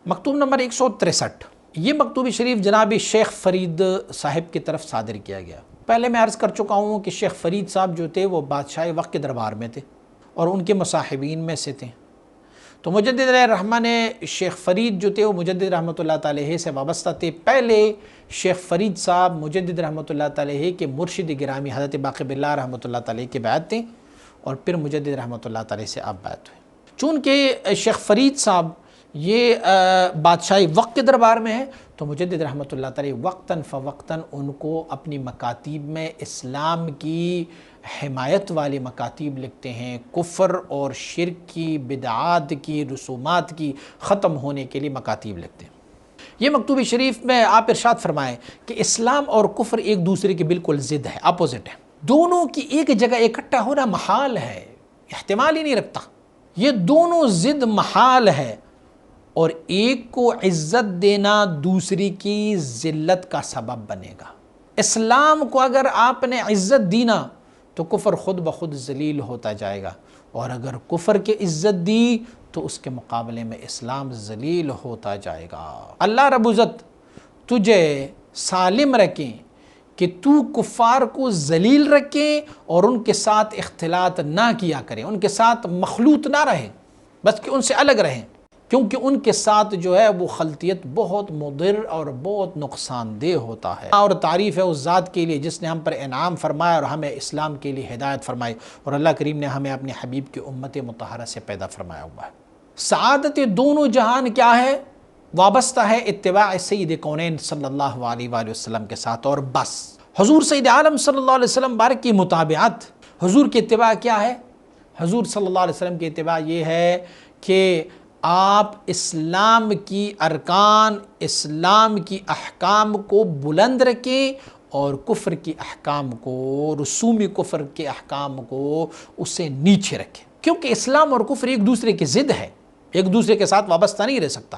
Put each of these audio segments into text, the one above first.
مکتوب نمبر 163، یہ مکتوب شریف جناب شیخ فرید صاحب کی طرف صادر کیا گیا۔ پہلے میں عرض کر چکا ہوں کہ شیخ فرید صاحب جو تھے وہ بادشاہ وقت کے دربار میں تھے اور ان کے مصاحبین میں سے تھے۔ تو مجدد علیہ الرحمہ نے شیخ فرید جو تھے وہ مجدد رحمۃ اللہ تعالیہ سے وابستہ تھے۔ پہلے شیخ فرید صاحب مجدد رحمۃ اللہ تعالیہ کے مرشد گرامی حضرت باقی باللہ رحمۃ اللہ تعالیہ کے بیعت تھے اور پھر مجدد رحمۃ اللہ تعالیہ سے آپ بیعت ہوئے۔ چونکہ شیخ فرید صاحب یہ بادشاہی وقت کے دربار میں ہے تو مجدد رحمۃ اللہ تعالیٰ وقتاً فوقتاً ان کو اپنی مکاتیب میں اسلام کی حمایت والی مکاتیب لکھتے ہیں، کفر اور شرک کی، بدعات کی، رسومات کی ختم ہونے کے لیے مکاتیب لکھتے ہیں۔ یہ مکتوب شریف میں آپ ارشاد فرمائیں کہ اسلام اور کفر ایک دوسرے کے بالکل ضد ہے، اپوزٹ ہے، دونوں کی ایک جگہ اکٹھا ہونا محال ہے، احتمال ہی نہیں رکھتا۔ یہ دونوں ضد محال ہے اور ایک کو عزت دینا دوسری کی ذلت کا سبب بنے گا۔ اسلام کو اگر آپ نے عزت دی نا تو کفر خود بخود ذلیل ہوتا جائے گا، اور اگر کفر کی عزت دی تو اس کے مقابلے میں اسلام ذلیل ہوتا جائے گا۔ اللہ رب العزت تجھے سالم رکھیں کہ تو کفار کو ذلیل رکھیں اور ان کے ساتھ اختلاط نہ کیا کریں، ان کے ساتھ مخلوط نہ رہیں، بس کہ ان سے الگ رہیں، کیونکہ ان کے ساتھ جو ہے وہ خلطیت بہت مضر اور بہت نقصان دہ ہوتا ہے۔ اور تعریف ہے اس ذات کے لیے جس نے ہم پر انعام فرمایا اور ہمیں اسلام کے لیے ہدایت فرمائی، اور اللہ کریم نے ہمیں اپنے حبیب کی امت مطہرہ سے پیدا فرمایا ہوا ہے۔ سعادت دونوں جہان کیا ہے؟ وابستہ ہے اتباع سید کونین صلی اللہ علیہ وآلہ وسلم کے ساتھ، اور بس حضور سید عالم صلی اللہ علیہ وسلم بارک کی متابعت۔ حضور کی اتباع کیا ہے؟ حضور صلی اللہ علیہ وسلم کی اتباع یہ ہے کہ آپ اسلام کی ارکان، اسلام کی احکام کو بلند رکھیں اور کفر کی احکام کو، رسومی کفر کے احکام کو اسے نیچے رکھیں، کیونکہ اسلام اور کفر ایک دوسرے کی ضد ہے، ایک دوسرے کے ساتھ وابستہ نہیں رہ سکتا۔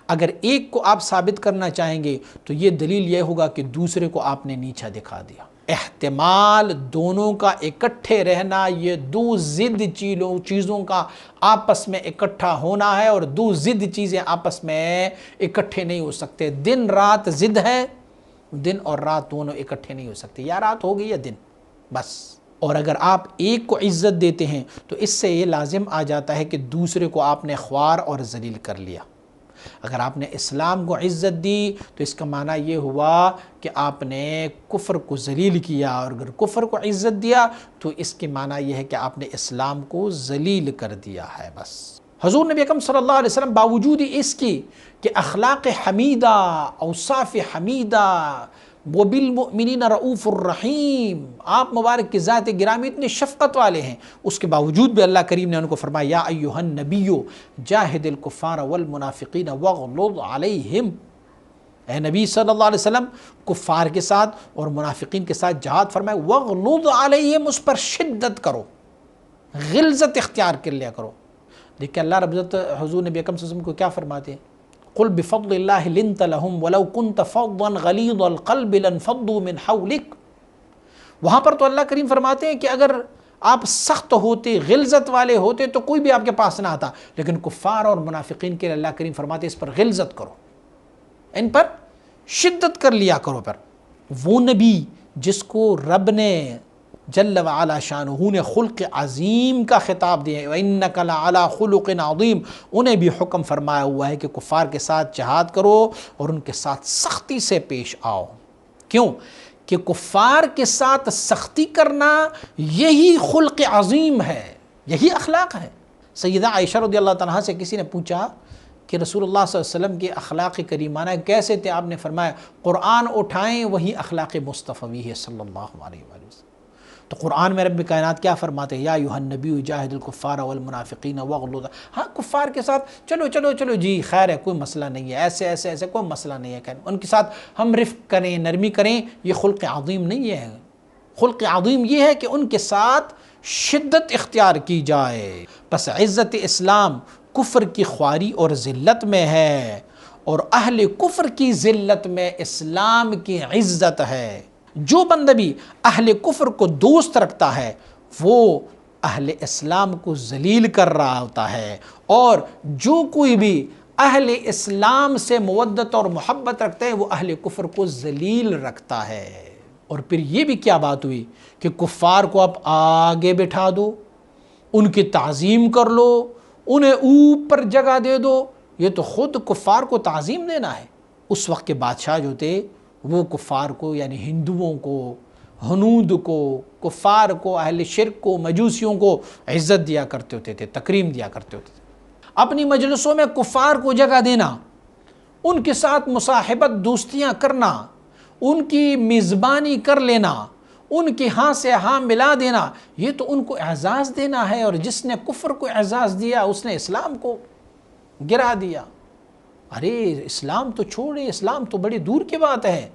اگر ایک کو آپ ثابت کرنا چاہیں گے تو یہ دلیل یہ ہوگا کہ دوسرے کو آپ نے نیچا دکھا دیا۔ احتمال دونوں کا اکٹھے رہنا، یہ دو ضد چیزوں کا آپس میں اکٹھا ہونا ہے، اور دو ضد چیزیں آپس میں اکٹھے نہیں ہو سکتے۔ دن رات ضد ہے، دن اور رات دونوں اکٹھے نہیں ہو سکتے، یا رات ہوگی یا دن، بس۔ اور اگر آپ ایک کو عزت دیتے ہیں تو اس سے یہ لازم آ جاتا ہے کہ دوسرے کو آپ نے خوار اور ذلیل کر لیا۔ اگر آپ نے اسلام کو عزت دی تو اس کا معنی یہ ہوا کہ آپ نے کفر کو ذلیل کیا، اور اگر کفر کو عزت دیا تو اس کے معنی یہ ہے کہ آپ نے اسلام کو ذلیل کر دیا ہے، بس۔ حضور نبی اکرم صلی اللہ علیہ وسلم باوجود اس کی کہ اخلاق حمیدہ، اوصاف حمیدہ، وبالمؤمنین رؤوف الرحیم، آپ مبارک کی ذات گرامی اتنے شفقت والے ہیں، اس کے باوجود بھی اللہ کریم نے ان کو فرمایا یا ایھا النبی جاہد الکفار والمنافقین واغلظ علیہم، اے نبی صلی اللہ علیہ وسلم کفار کے ساتھ اور منافقین کے ساتھ جہاد فرمائے، واغلظ علیہم، اس پر شدت کرو، غلظت اختیار کر لیا کرو۔ دیکھیں اللہ رب العزت حضور نبی اکرم صلی اللہ علیہ وسلم کو کیا فرماتے ہیں؟ قل بفضل اللہ لنت لهم ولو كنت فظا غلیظ القلب لانفضوا من حولک۔ وہاں پر تو اللہ کریم فرماتے ہیں کہ اگر آپ سخت ہوتے، غلظت والے ہوتے تو کوئی بھی آپ کے پاس نہ آتا، لیکن کفار اور منافقین کے لیے اللہ کریم فرماتے ہیں اس پر غلظت کرو، ان پر شدت کر لیا کرو۔ پر وہ نبی جس کو رب نے جل وعلا شانہ نے خلق عظیم کا خطاب دیا ہے، وَإِنَّكَ لَعَلَىٰ خُلُقٍ عَظِيمٍ، انہیں بھی حکم فرمایا ہوا ہے کہ کفار کے ساتھ جہاد کرو اور ان کے ساتھ سختی سے پیش آؤ۔ کیوں؟ کہ کفار کے ساتھ سختی کرنا یہی خلق عظیم ہے، یہی اخلاق ہے۔ سیدہ عائشہ رضی اللہ تعالیٰ عنہا سے کسی نے پوچھا کہ رسول اللہ صلی اللہ علیہ وسلم کے اخلاق کریمانہ کیسے تھے؟ آپ نے فرمایا قرآن اٹھائیں وہی اخلاق مصطفی ہے صلی اللہ علیہ وآلہ وسلم۔ تو قرآن میں رب کائنات کیا فرماتے ہیں؟ یا ایھا النبی جاہد الکفار والمنافقین واغلظ۔ ہاں کفار کے ساتھ چلو جی خیر ہے، کوئی مسئلہ نہیں ہے، ایسے کوئی مسئلہ نہیں ہے، ان کے ساتھ ہم رفق کریں، نرمی کریں، یہ خلق عظیم نہیں ہے۔ خلق عظیم یہ ہے کہ ان کے ساتھ شدت اختیار کی جائے۔ بس عزت اسلام کفر کی خواری اور ذلت میں ہے، اور اہل کفر کی ذلت میں اسلام کی عزت ہے۔ جو بندہ بھی اہل کفر کو دوست رکھتا ہے وہ اہل اسلام کو ذلیل کر رہا ہوتا ہے، اور جو کوئی بھی اہل اسلام سے مودت اور محبت رکھتے ہیں وہ اہل کفر کو ذلیل رکھتا ہے۔ اور پھر یہ بھی کیا بات ہوئی کہ کفار کو آپ آگے بٹھا دو، ان کی تعظیم کر لو، انہیں اوپر جگہ دے دو، یہ تو خود کفار کو تعظیم دینا ہے۔ اس وقت کے بادشاہ جو تھے وہ کفار کو یعنی ہندوؤں کو، ہنود کو، کفار کو، اہل شرک کو، مجوسیوں کو عزت دیا کرتے ہوتے تھے، تکریم دیا کرتے ہوتے تھے۔ اپنی مجلسوں میں کفار کو جگہ دینا، ان کے ساتھ مصاحبت دوستیاں کرنا، ان کی میزبانی کر لینا، ان کے ہاں سے ہاں ملا دینا، یہ تو ان کو اعزاز دینا ہے۔ اور جس نے کفر کو اعزاز دیا اس نے اسلام کو گرا دیا۔ ارے اسلام تو چھوڑے، اسلام تو بڑی دور کی بات ہے۔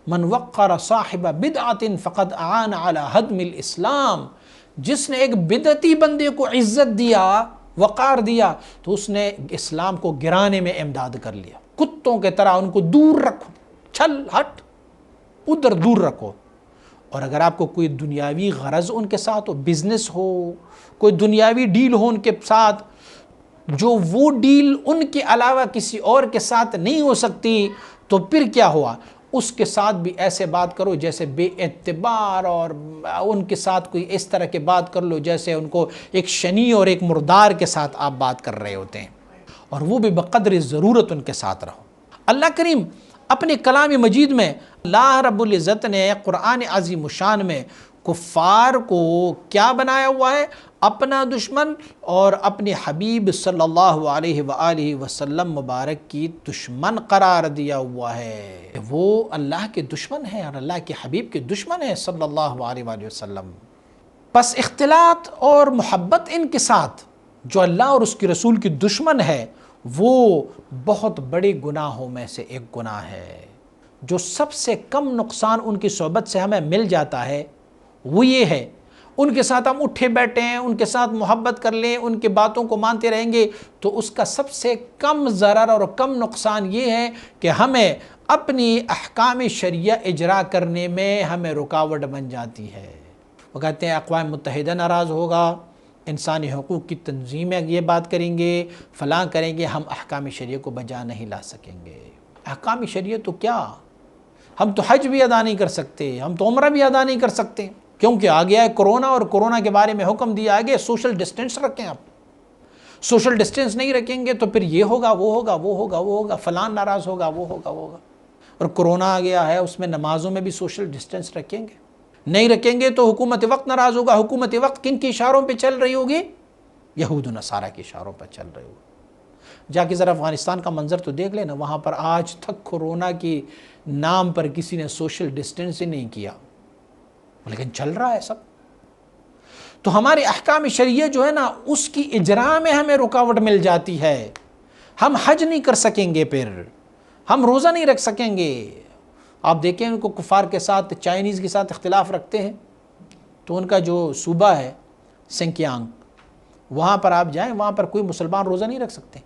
من وقر صاحب بدعت فقد اعان علی ہدم الاسلام، جس نے ایک بدعتی بندے کو عزت دیا، وقار دیا، تو اس نے اسلام کو گرانے میں امداد کر لیا۔ کتوں کے طرح ان کو دور رکھو، چھل ہٹ، ادھر دور رکھو۔ اور اگر آپ کو کوئی دنیاوی غرض ان کے ساتھ ہو، بزنس ہو، کوئی دنیاوی ڈیل ہو ان کے ساتھ، جو وہ ڈیل ان کے علاوہ کسی اور کے ساتھ نہیں ہو سکتی، تو پھر کیا ہوا؟ اس کے ساتھ بھی ایسے بات کرو جیسے بے اعتبار، اور ان کے ساتھ کوئی اس طرح کے بات کر لو جیسے ان کو ایک شنی اور ایک مردار کے ساتھ آپ بات کر رہے ہوتے ہیں، اور وہ بھی بقدر ضرورت ان کے ساتھ رہو۔ اللہ کریم اپنے کلام مجید میں، اللہ رب العزت نے قرآن عظیم الشان میں کفار کو کیا بنایا ہوا ہے؟ اپنا دشمن، اور اپنے حبیب صلی اللہ علیہ وآلہ وسلم مبارک کی دشمن قرار دیا ہوا ہے۔ وہ اللہ کے دشمن ہیں اور اللہ کے حبیب کے دشمن ہیں صلی اللہ علیہ وآلہ وسلم۔ پس اختلاط اور محبت ان کے ساتھ جو اللہ اور اس کے رسول کی دشمن ہے، وہ بہت بڑے گناہوں میں سے ایک گناہ ہے۔ جو سب سے کم نقصان ان کی صحبت سے ہمیں مل جاتا ہے وہ یہ ہے، ان کے ساتھ ہم اٹھے بیٹھے ہیں، ان کے ساتھ محبت کر لیں، ان کی باتوں کو مانتے رہیں گے، تو اس کا سب سے کم ضرر اور کم نقصان یہ ہے کہ ہمیں اپنی احکام شریعہ اجرا کرنے میں ہمیں رکاوٹ بن جاتی ہے۔ وہ کہتے ہیں اقوام متحدہ ناراض ہوگا، انسانی حقوق کی تنظیمیں یہ بات کریں گے، فلاں کریں گے، ہم احکام شریعہ کو بجا نہیں لا سکیں گے۔ احکام شریعہ تو کیا، ہم تو حج بھی ادا نہیں کر سکتے، ہم تو عمرہ بھی ادا نہیں کر سکتے، کیونکہ آ گیا ہے کرونا، اور کرونا کے بارے میں حکم دیا آگے سوشل ڈسٹینس رکھیں۔ آپ سوشل ڈسٹینس نہیں رکھیں گے تو پھر یہ ہوگا، وہ ہوگا، وہ ہوگا، وہ ہوگا، فلان ناراض ہوگا، وہ ہوگا، وہ ہوگا۔ اور کرونا آ گیا ہے، اس میں نمازوں میں بھی سوشل ڈسٹینس رکھیں گے، نہیں رکھیں گے تو حکومت وقت ناراض ہوگا۔ حکومت وقت کن کے اشاروں پہ چل رہی ہوگی؟ یہود و نصارہ کے اشاروں پر چل رہی ہوگی۔ جا کے ذرا افغانستان کا منظر تو دیکھ لینا، وہاں پر آج تک کورونا کی نام پر کسی نے سوشل ڈسٹینس ہی نہیں کیا، لیکن چل رہا ہے سب۔ تو ہمارے احکام شریعہ جو ہے نا، اس کی اجرا میں ہمیں رکاوٹ مل جاتی ہے۔ ہم حج نہیں کر سکیں گے، پھر ہم روزہ نہیں رکھ سکیں گے۔ آپ دیکھیں ان کو کفار کے ساتھ، چائنیز کے ساتھ اختلاف رکھتے ہیں، تو ان کا جو صوبہ ہے سنکیانگ، وہاں پر آپ جائیں، وہاں پر کوئی مسلمان روزہ نہیں رکھ سکتے۔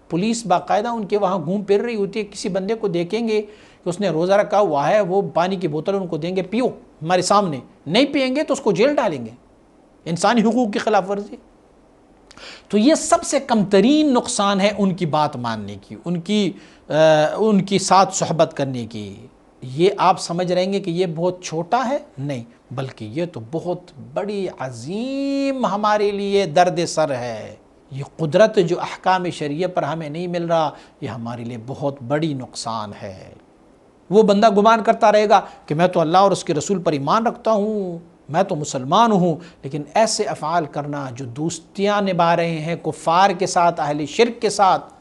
پولیس باقاعدہ ان کے وہاں گھوم پھر رہی ہوتی ہے، کسی بندے کو دیکھیں گے کہ اس نے روزہ رکھا ہوا ہے، وہ پانی کی بوتل ان کو دیں گے، پیو ہمارے سامنے، نہیں پئیں گے تو اس کو جیل ڈالیں گے، انسانی حقوق کی خلاف ورزی۔ تو یہ سب سے کم ترین نقصان ہے ان کی بات ماننے کی، ان کی ساتھ صحبت کرنے کی۔ یہ آپ سمجھ رہیں گے کہ یہ بہت چھوٹا ہے، نہیں، بلکہ یہ تو بہت بڑی عظیم ہمارے لیے درد سر ہے۔ یہ قدرت جو احکام شریعہ پر ہمیں نہیں مل رہا، یہ ہمارے لیے بہت بڑی نقصان ہے۔ وہ بندہ گمان کرتا رہے گا کہ میں تو اللہ اور اس کے رسول پر ایمان رکھتا ہوں، میں تو مسلمان ہوں، لیکن ایسے افعال کرنا جو دوستیاں نبھا رہے ہیں کفار کے ساتھ، اہل شرک کے ساتھ،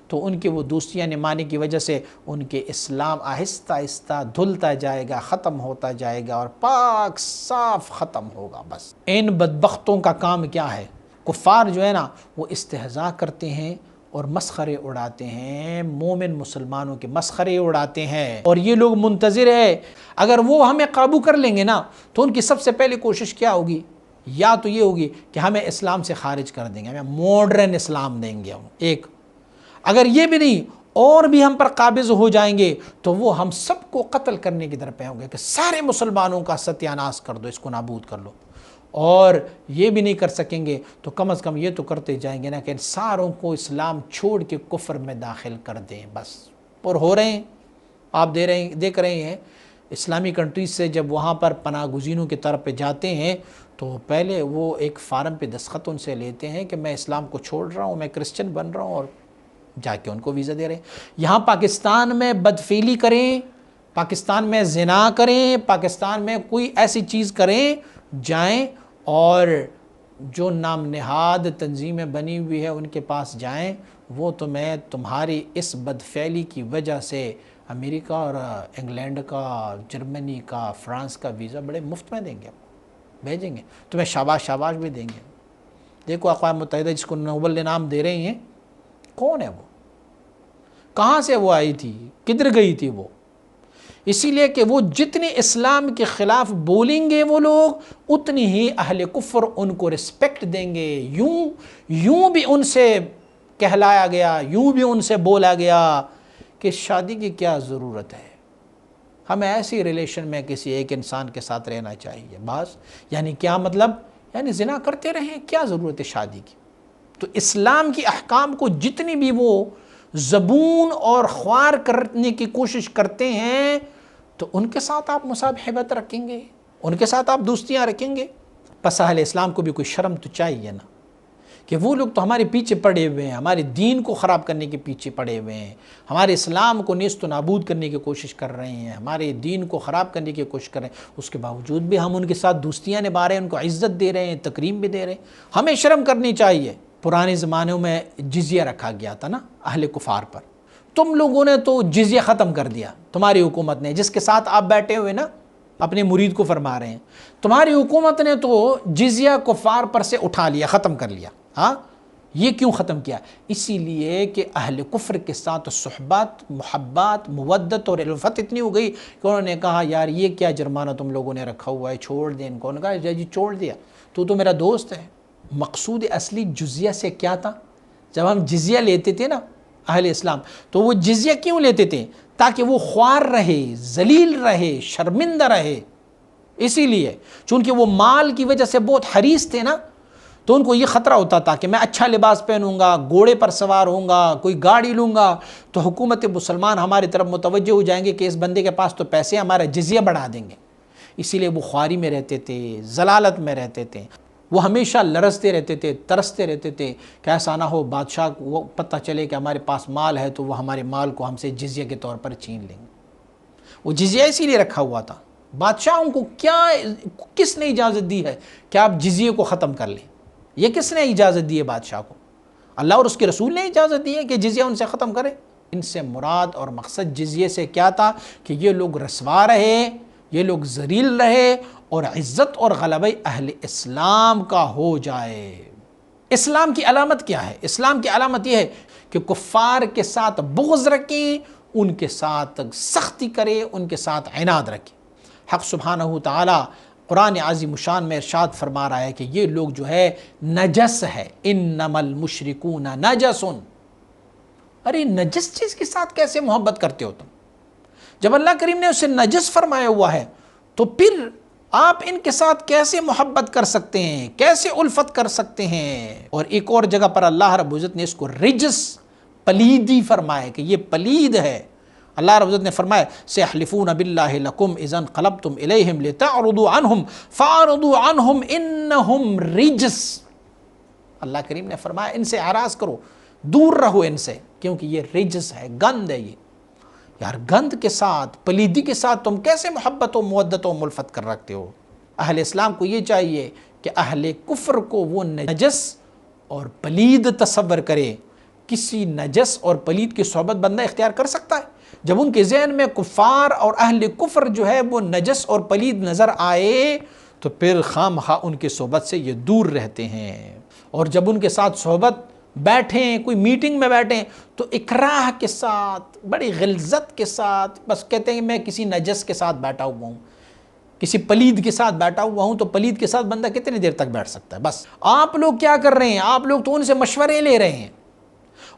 تو ان کے وہ دوستیاں نبھانے کی وجہ سے ان کے اسلام آہستہ آہستہ دھلتا جائے گا، ختم ہوتا جائے گا، اور پاک صاف ختم ہوگا۔ بس ان بدبختوں کا کام کیا ہے؟ کفار جو ہے نا، وہ استہزاء کرتے ہیں اور مسخرے اڑاتے ہیں، مومن مسلمانوں کے مسخرے اڑاتے ہیں، اور یہ لوگ منتظر ہے اگر وہ ہمیں قابو کر لیں گے نا، تو ان کی سب سے پہلی کوشش کیا ہوگی؟ یا تو یہ ہوگی کہ ہمیں اسلام سے خارج کر دیں گے، ہمیں ماڈرن اسلام دیں گے ہم ایک۔ اگر یہ بھی نہیں، اور بھی ہم پر قابض ہو جائیں گے، تو وہ ہم سب کو قتل کرنے کی درپے ہوں گے کہ سارے مسلمانوں کا ستیہ ناش کر دو، اس کو نابود کر لو۔ اور یہ بھی نہیں کر سکیں گے تو کم از کم یہ تو کرتے جائیں گے نا کہ ساروں کو اسلام چھوڑ کے کفر میں داخل کر دیں بس. اور ہو رہے ہیں، آپ دیکھ رہے ہیں اسلامی کنٹریز سے جب وہاں پر پناہ گزینوں کی طرف پہ جاتے ہیں تو پہلے وہ ایک فارم پہ دستخط ان سے لیتے ہیں کہ میں اسلام کو چھوڑ رہا ہوں، میں کرسچن بن رہا ہوں، اور جا کے ان کو ویزا دے رہے ہیں. یہاں پاکستان میں بدفعلی کریں، پاکستان میں زنا کریں، پاکستان میں کوئی ایسی چیز کریں، جائیں اور جو نام نہاد تنظیمیں بنی ہوئی ہے ان کے پاس جائیں، وہ تمہاری اس بدفعلی کی وجہ سے امریکہ اور انگلینڈ کا، جرمنی کا، فرانس کا ویزا بڑے مفت میں دیں گے، بھیجیں گے تمہیں، شاباش بھی دیں گے. دیکھو اقوام متحدہ جس کو نوبل انعام دے رہے ہیں، کون ہے وہ؟ کہاں سے وہ آئی تھی؟ کدھر گئی تھی وہ؟ اسی لیے کہ وہ جتنے اسلام کے خلاف بولیں گے وہ لوگ، اتنی ہی اہل کفر ان کو رسپیکٹ دیں گے. یوں بھی ان سے کہلایا گیا، یوں بھی ان سے بولا گیا کہ شادی کی کیا ضرورت ہے، ہمیں ایسی ریلیشن میں کسی ایک انسان کے ساتھ رہنا چاہیے بس. یعنی کیا مطلب؟ یعنی زنا کرتے رہیں، کیا ضرورت ہے شادی کی؟ تو اسلام کی احکام کو جتنی بھی وہ زبون اور خوار کرنے کی کوشش کرتے ہیں تو ان کے ساتھ آپ مصاحبت رکھیں گے، ان کے ساتھ آپ دوستیاں رکھیں گے. پس اہل اسلام کو بھی کوئی شرم تو چاہیے نا، کہ وہ لوگ تو ہمارے پیچھے پڑے ہوئے ہیں، ہمارے دین کو خراب کرنے کے پیچھے پڑے ہوئے ہیں، ہمارے اسلام کو نیست و نابود کرنے کی کوشش کر رہے ہیں، ہمارے دین کو خراب کرنے کی کوشش کر رہے ہیں. اس کے باوجود بھی ہم ان کے ساتھ دوستیاں نبھا رہے ہیں، ان کو عزت دے رہے ہیں، تکریم بھی دے رہے ہیں. ہمیں شرم کرنی چاہیے. پرانے زمانوں میں جزیہ رکھا گیا تھا نا اہل کفار پر، تم لوگوں نے تو جزیہ ختم کر دیا، تمہاری حکومت نے، جس کے ساتھ آپ بیٹھے ہوئے نا اپنے مرید کو فرما رہے ہیں، تمہاری حکومت نے تو جزیہ کفار پر سے اٹھا لیا، ختم کر لیا. ہاں، یہ کیوں ختم کیا؟ اسی لیے کہ اہل کفر کے ساتھ صحبت، محبت، مودت اور الفت اتنی ہو گئی کہ انہوں نے کہا یار یہ کیا جرمانہ تم لوگوں نے رکھا ہوا ہے، چھوڑ دیں ان کو. انہوں نے کہا جی چھوڑ دیا، تو میرا دوست ہے. مقصود اصلی جزیہ سے کیا تھا؟ جب ہم جزیہ لیتے تھے نا اہل اسلام، تو وہ جزیہ کیوں لیتے تھے؟ تاکہ وہ خوار رہے، ذلیل رہے، شرمندہ رہے. اسی لیے چونکہ وہ مال کی وجہ سے بہت حریص تھے نا، تو ان کو یہ خطرہ ہوتا تھا کہ میں اچھا لباس پہنوں گا، گھوڑے پر سوار ہوں گا، کوئی گاڑی لوں گا، تو حکومت مسلمان ہماری طرف متوجہ ہو جائیں گے کہ اس بندے کے پاس تو پیسے، ہمارا جزیہ بڑھا دیں گے. اسی لیے وہ خواری میں رہتے تھے، ضلالت میں رہتے تھے. وہ ہمیشہ لرزتے رہتے تھے، ترستے رہتے تھے کہ ایسا نہ ہو بادشاہ کو پتہ چلے کہ ہمارے پاس مال ہے تو وہ ہمارے مال کو ہم سے جزیہ کے طور پر چھین لیں گے. وہ جزیہ اسی لیے رکھا ہوا تھا. بادشاہوں کو کس نے اجازت دی ہے کہ آپ جزیے کو ختم کر لیں؟ یہ کس نے اجازت دی ہے بادشاہ کو؟ اللہ اور اس کے رسول نے اجازت دی ہے کہ جزیہ ان سے ختم کرے. ان سے مراد اور مقصد جزیے سے کیا تھا کہ یہ لوگ رسوا رہے، یہ لوگ ذلیل رہے، اور عزت اور غلبہ اہل اسلام کا ہو جائے. اسلام کی علامت کیا ہے؟ اسلام کی علامت یہ ہے کہ کفار کے ساتھ بغض رکھیں، ان کے ساتھ سختی کرے، ان کے ساتھ عناد رکھیں. حق سبحانہ تعالی قرآن عظیم شان میں ارشاد فرما رہا ہے کہ یہ لوگ جو ہے نجس ہے. انما المشرکون نجس. ارے نجس چیز کے ساتھ کیسے محبت کرتے ہو تم؟ جب اللہ کریم نے اسے نجس فرمایا ہوا ہے تو پھر آپ ان کے ساتھ کیسے محبت کر سکتے ہیں، کیسے الفت کر سکتے ہیں؟ اور ایک اور جگہ پر اللہ رب العزت نے اس کو رجس، پلیدی فرمایا کہ یہ پلید ہے. اللہ رب العزت نے فرمایا سیحلفون باللہ لکم اذا انقلبتم الیہم لتعرضوا عنہم فاعرضوا عنہم انہم رجس. اللہ کریم نے فرمایا ان سے اعراض کرو، دور رہو ان سے، کیونکہ یہ رجس ہے، گند ہے. یہ یار گند کے ساتھ، پلیدی کے ساتھ تم کیسے محبت و مودت و ملفت کر رکھتے ہو؟ اہل اسلام کو یہ چاہیے کہ اہل کفر کو وہ نجس اور پلید تصور کرے. کسی نجس اور پلید کی صحبت بندہ اختیار کر سکتا ہے؟ جب ان کے ذہن میں کفار اور اہل کفر جو ہے وہ نجس اور پلید نظر آئے تو پھر خام خواہ ان کی صحبت سے یہ دور رہتے ہیں. اور جب ان کے ساتھ صحبت بیٹھیں، کوئی میٹنگ میں بیٹھیں تو اکراہ کے ساتھ، بڑی غلظت کے ساتھ بس کہتے ہیں کہ میں کسی نجس کے ساتھ بیٹھا ہوا ہوں، کسی پلید کے ساتھ بیٹھا ہوا ہوں. تو پلید کے ساتھ بندہ کتنی دیر تک بیٹھ سکتا ہے؟ بس آپ لوگ کیا کر رہے ہیں؟ آپ لوگ تو ان سے مشورے لے رہے ہیں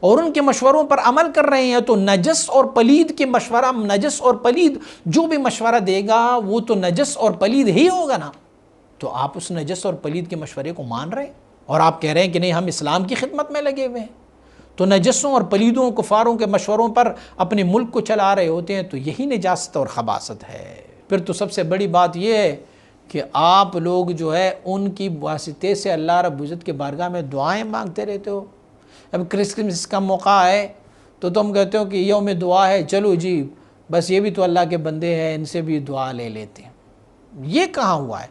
اور ان کے مشوروں پر عمل کر رہے ہیں. تو نجس اور پلید کے مشورہ، نجس اور پلید جو بھی مشورہ دے گا وہ تو نجس اور پلید ہی ہوگا نا. تو آپ اس نجس اور پلید کے مشورے کو مان رہے ہیں اور آپ کہہ رہے ہیں کہ نہیں ہم اسلام کی خدمت میں لگے ہوئے ہیں. تو نجسوں اور پلیدوں کفاروں کے مشوروں پر اپنے ملک کو چلا رہے ہوتے ہیں. تو یہی نجاست اور خباثت ہے. پھر تو سب سے بڑی بات یہ ہے کہ آپ لوگ جو ہے ان کی واسطے سے اللہ رب العزت کے بارگاہ میں دعائیں مانگتے رہتے ہو. اب کرسمس کا موقع ہے تو تم کہتے ہو کہ یوم دعا ہے، چلو جی بس یہ بھی تو اللہ کے بندے ہیں، ان سے بھی دعا لے لیتے ہیں. یہ کہاں ہوا ہے؟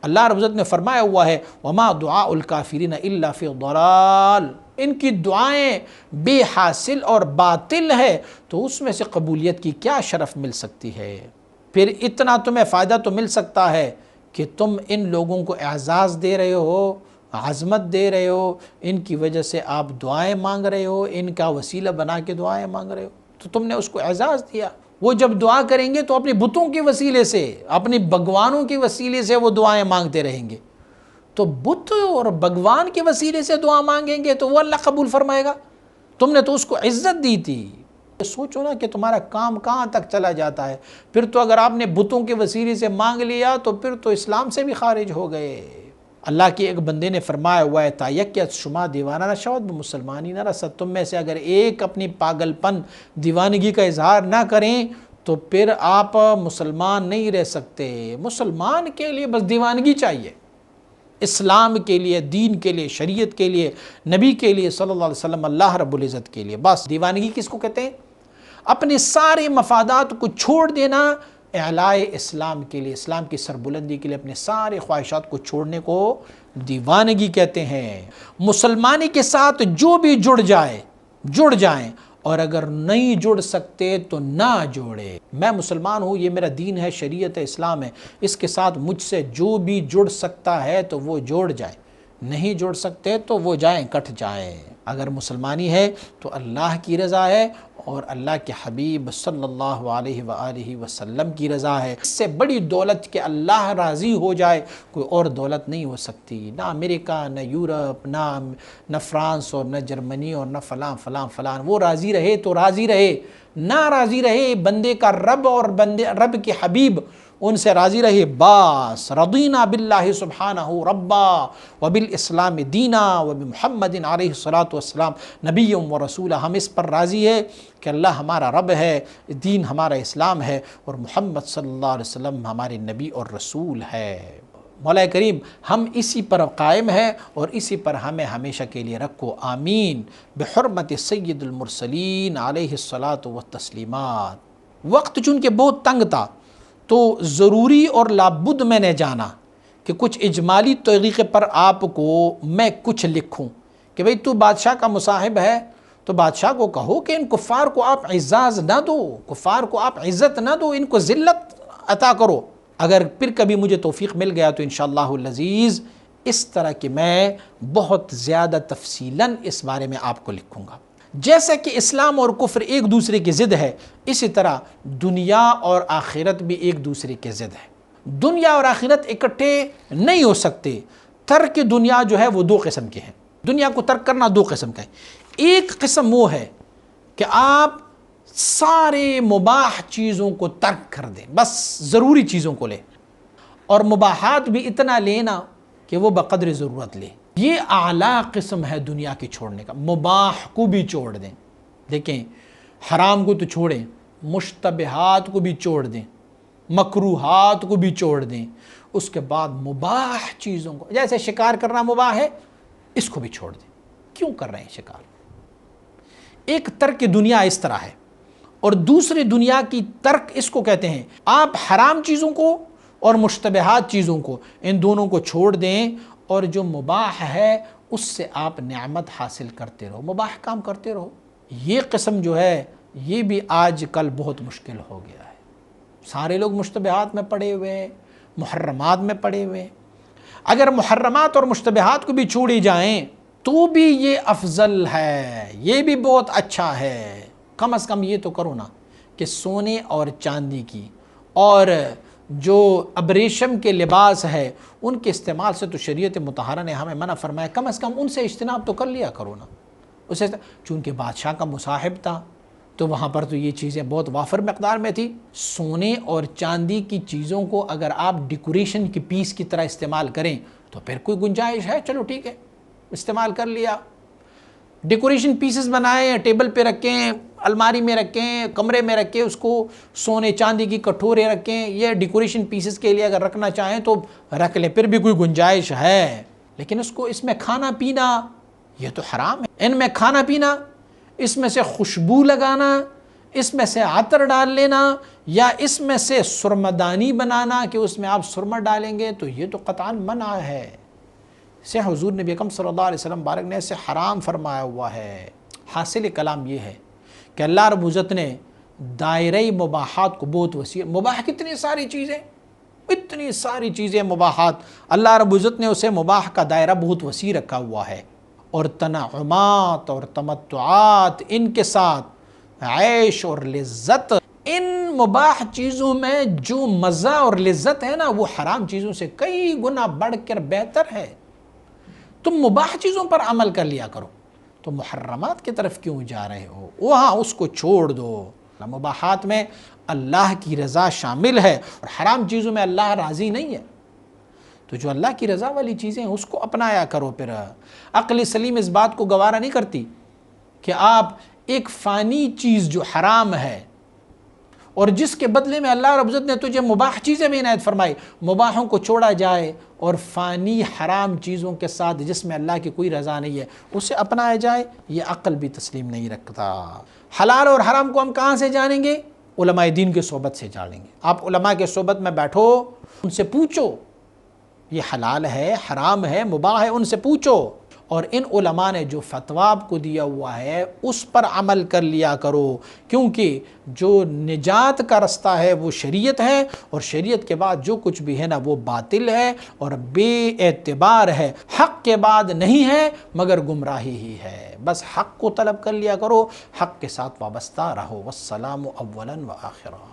اللہ رب العزت نے فرمایا ہوا ہے وما دعاء الکافرین الا فی ضلال، ان کی دعائیں بے حاصل اور باطل ہے، تو اس میں سے قبولیت کی کیا شرف مل سکتی ہے؟ پھر اتنا تمہیں فائدہ تو مل سکتا ہے کہ تم ان لوگوں کو اعزاز دے رہے ہو، عظمت دے رہے ہو، ان کی وجہ سے آپ دعائیں مانگ رہے ہو، ان کا وسیلہ بنا کے دعائیں مانگ رہے ہو، تو تم نے اس کو اعزاز دیا. وہ جب دعا کریں گے تو اپنے بتوں کے وسیلے سے، اپنی بھگوانوں کے وسیلے سے وہ دعائیں مانگتے رہیں گے. تو بت اور بھگوان کے وسیلے سے دعا مانگیں گے تو وہ اللہ قبول فرمائے گا. تم نے تو اس کو عزت دی تھی. سوچو نا کہ تمہارا کام کہاں تک چلا جاتا ہے. پھر تو اگر آپ نے بتوں کے وسیلے سے مانگ لیا تو پھر تو اسلام سے بھی خارج ہو گئے. اللہ کے ایک بندے نے فرمایا ہوا ہے تایکیت شما دیوانہ نشود مسلمانی نہ رسد، تم میں سے اگر ایک اپنی پاگل پن دیوانگی کا اظہار نہ کریں تو پھر آپ مسلمان نہیں رہ سکتے. مسلمان کے لیے بس دیوانگی چاہیے، اسلام کے لیے، دین کے لیے، شریعت کے لیے، نبی کے لیے صلی اللہ علیہ وسلم، اللہ رب العزت کے لیے. بس دیوانگی کس کو کہتے ہیں؟ اپنے سارے مفادات کو چھوڑ دینا اعلائے اسلام کے لیے، اسلام کی سربلندی کے لیے اپنے سارے خواہشات کو چھوڑنے کو دیوانگی کہتے ہیں. مسلمانی کے ساتھ جو بھی جڑ جائیں، اور اگر نہیں جڑ سکتے تو نہ جوڑے. میں مسلمان ہوں، یہ میرا دین ہے، شریعت ہے، اسلام ہے، اس کے ساتھ مجھ سے جو بھی جڑ سکتا ہے تو وہ جوڑ جائے، نہیں جڑ سکتے تو وہ جائیں، کٹ جائیں. اگر مسلمانی ہے تو اللہ کی رضا ہے اور اللہ کے حبیب صلی اللہ علیہ وآلہ وسلم کی رضا ہے. اس سے بڑی دولت کہ اللہ راضی ہو جائے کوئی اور دولت نہیں ہو سکتی. نہ امریکہ، نہ یورپ، نہ فرانس اور نہ جرمنی اور نہ فلاں فلاں فلاں. وہ راضی رہے تو راضی رہے، نہ راضی رہے بندے کا رب اور رب کے حبیب ان سے راضی رہے. باس رضینا باللہ سبحانہ ربا وبالاسلام دینا وبمحمد علیہ الصلاۃ والسلام نبی و رسول. ہم اس پر راضی ہے کہ اللہ ہمارا رب ہے، دین ہمارا اسلام ہے، اور محمد صلی اللہ علیہ وسلم ہمارے نبی اور رسول ہے. مولا کریم ہم اسی پر قائم ہیں اور اسی پر ہمیں ہمیشہ کے لیے رکھو، آمین. بحرمت سید المرسلین علیہ الصلاۃ والتسلیمات. وقت چونکہ بہت تنگ تھا تو ضروری اور لابد میں نے جانا کہ کچھ اجمالی طریقے پر آپ کو میں کچھ لکھوں کہ بھئی تو بادشاہ کا مصاحب ہے تو بادشاہ کو کہو کہ ان کفار کو آپ اعزاز نہ دو، کفار کو آپ عزت نہ دو، ان کو ذلت عطا کرو. اگر پھر کبھی مجھے توفیق مل گیا تو انشاءاللہ العزیز اس طرح کہ میں بہت زیادہ تفصیلاً اس بارے میں آپ کو لکھوں گا. جیسا کہ اسلام اور کفر ایک دوسرے کی ضد ہے، اسی طرح دنیا اور آخرت بھی ایک دوسرے کے ضد ہے. دنیا اور آخرت اکٹھے نہیں ہو سکتے. ترک دنیا جو ہے وہ دو قسم کے ہیں. دنیا کو ترک کرنا دو قسم کا ہے. ایک قسم وہ ہے کہ آپ سارے مباح چیزوں کو ترک کر دیں، بس ضروری چیزوں کو لیں، اور مباحات بھی اتنا لینا کہ وہ بقدر ضرورت لے. یہ اعلیٰ قسم ہے دنیا کی چھوڑنے کا. مباح کو بھی چھوڑ دیں، دیکھیں حرام کو تو چھوڑیں، مشتبہات کو بھی چھوڑ دیں، مکروہات کو بھی چھوڑ دیں. اس کے بعد مباح چیزوں کو، جیسے شکار کرنا مباح ہے، اس کو بھی چھوڑ دیں. کیوں کر رہے ہیں شکار؟ ایک ترک دنیا اس طرح ہے، اور دوسری دنیا کی ترک اس کو کہتے ہیں آپ حرام چیزوں کو اور مشتبہات چیزوں کو، ان دونوں کو چھوڑ دیں اور جو مباح ہے اس سے آپ نعمت حاصل کرتے رہو، مباح کام کرتے رہو. یہ قسم جو ہے یہ بھی آج کل بہت مشکل ہو گیا ہے. سارے لوگ مشتبہات میں پڑے ہوئے ہیں، محرمات میں پڑے ہوئے ہیں. اگر محرمات اور مشتبہات کو بھی چھوڑی جائیں تو بھی یہ افضل ہے، یہ بھی بہت اچھا ہے. کم از کم یہ تو کرو نا کہ سونے اور چاندی کی اور جو ابریشم کے لباس ہے ان کے استعمال سے تو شریعت مطہرہ نے ہمیں منع فرمایا، کم از کم ان سے اجتناب تو کر لیا کرو نا. اسے چونکہ بادشاہ کا مصاحب تھا تو وہاں پر تو یہ چیزیں بہت وافر مقدار میں تھی۔ سونے اور چاندی کی چیزوں کو اگر آپ ڈیکوریشن کی پیس کی طرح استعمال کریں تو پھر کوئی گنجائش ہے، چلو ٹھیک ہے استعمال کر لیا۔ ڈیکوریشن پیسز بنائیں، ٹیبل پہ رکھیں، الماری میں رکھیں، کمرے میں رکھیں، اس کو سونے چاندی کی کٹورے رکھیں، یہ ڈیکوریشن پیسز کے لیے اگر رکھنا چاہیں تو رکھ لیں، پھر بھی کوئی گنجائش ہے۔ لیکن اس میں کھانا پینا یہ تو حرام ہے۔ ان میں کھانا پینا، اس میں سے خوشبو لگانا، اس میں سے عطر ڈال لینا، یا اس میں سے سرمدانی بنانا کہ اس میں آپ سرما ڈالیں گے، تو یہ تو قطعاً منع ہے۔ اسے حضور نبی اکرم صلی اللہ علیہ وسلم بارک نے اسے حرام فرمایا ہوا ہے۔ حاصل کلام یہ ہے کہ اللہ رب العزت نے دائرہ مباحات کو بہت وسیع، مباح کتنی ساری چیزیں، اتنی ساری چیزیں مباحات، اللہ رب العزت نے اسے مباح کا دائرہ بہت وسیع رکھا ہوا ہے، اور تنعمات اور تمتعات، ان کے ساتھ عیش اور لذت، ان مباح چیزوں میں جو مزہ اور لذت ہے نا وہ حرام چیزوں سے کئی گنا بڑھ کر بہتر ہے۔ تم مباح چیزوں پر عمل کر لیا کرو، تو محرمات کی طرف کیوں جا رہے ہو؟ وہاں اس کو چھوڑ دو۔ مباحات میں اللہ کی رضا شامل ہے، اور حرام چیزوں میں اللہ راضی نہیں ہے، تو جو اللہ کی رضا والی چیزیں ہیں اس کو اپنایا کرو۔ پھر عقل سلیم اس بات کو گوارا نہیں کرتی کہ آپ ایک فانی چیز جو حرام ہے اور جس کے بدلے میں اللہ رب العزت نے تجھے مباح چیزیں بھی عنایت فرمائی، مباحوں کو چھوڑا جائے اور فانی حرام چیزوں کے ساتھ جس میں اللہ کی کوئی رضا نہیں ہے اسے اپنایا جائے، یہ عقل بھی تسلیم نہیں رکھتا۔ حلال اور حرام کو ہم کہاں سے جانیں گے؟ علماء دین کے صحبت سے جانیں گے۔ آپ علماء کے صحبت میں بیٹھو، ان سے پوچھو یہ حلال ہے، حرام ہے، مباح ہے، ان سے پوچھو، اور ان علماء نے جو فتویٰ آپ کو دیا ہوا ہے اس پر عمل کر لیا کرو، کیونکہ جو نجات کا رستہ ہے وہ شریعت ہے، اور شریعت کے بعد جو کچھ بھی ہے نا وہ باطل ہے اور بے اعتبار ہے، حق کے بعد نہیں ہے مگر گمراہی ہی ہے۔ بس حق کو طلب کر لیا کرو، حق کے ساتھ وابستہ رہو۔ والسلام اولا و آخرا۔